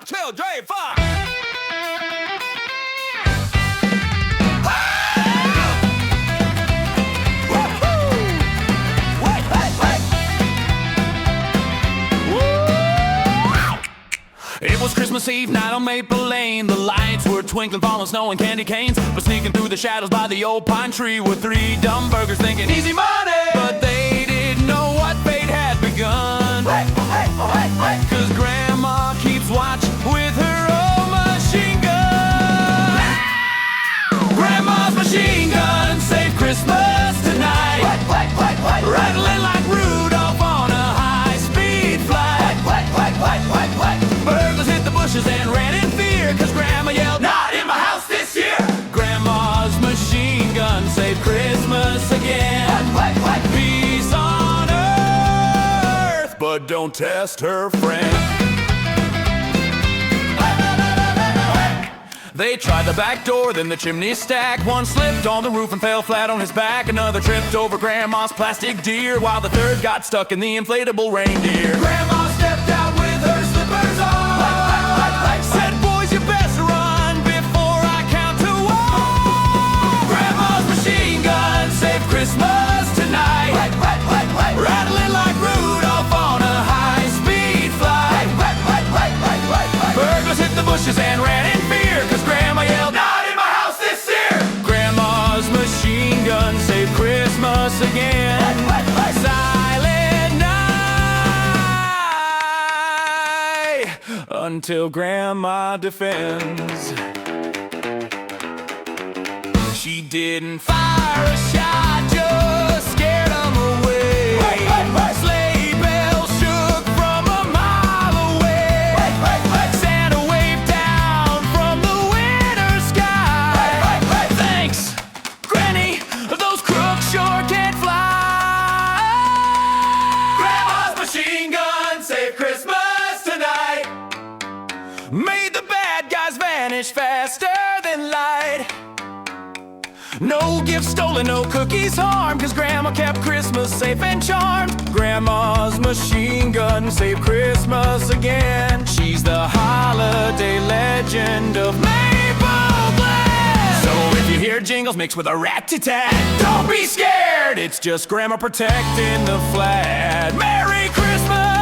stop, chill, Dre, fuck. It was Christmas Eve night on Maple Lane. The lights were twinkling, falling snow and candy canes. But sneaking through the shadows by the old pine tree were three dumb burglars thinking easy money. But they didn't know what fate had begun. Cause Grandma keeps watch with her old machine gun. Grandma's machine gun saved Christmas tonight. Rattling like Rudolph on a high-speed flight. Burglars hit the bushes and ran in fear, cause Grandma yelled, "Not in my house this year!" Grandma's machine gun saved Christmas again. Peace on earth, but don't test her friend. They tried the back door, then the chimney stack. One slipped on the roof and fell flat on his back. Another tripped over Grandma's plastic deer, while the third got stuck in the inflatable reindeer. Grandma stepped out with her slippers on. Said, "Boys, you best run before I count to one." Grandma's machine gun saved Christmas tonight. Rattling like Rudolph on a high-speed flight. Burglars hit the bushes and ran in fear, cause Grandma yelled, "Not in my house this year!" Grandma's machine gun saved Christmas again. Silent night until Grandma defends. She didn't fire a shot, just scared them away. Sleigh bells shook from a mile away. Santa waved down from the winter sky. Thanks, Granny, those crooks sure can't fly. Grandma's machine gun saved Christmas tonight. Made the bad guys vanish faster than light. No gifts stolen, no cookies harmed, cause Grandma kept Christmas safe and charmed. Grandma's machine gun saved Christmas again. She's the holiday legend of Maple Glen. So if you hear jingles mixed with a rat-tat-tat, don't be scared, it's just Grandma protecting the flat. Merry Christmas!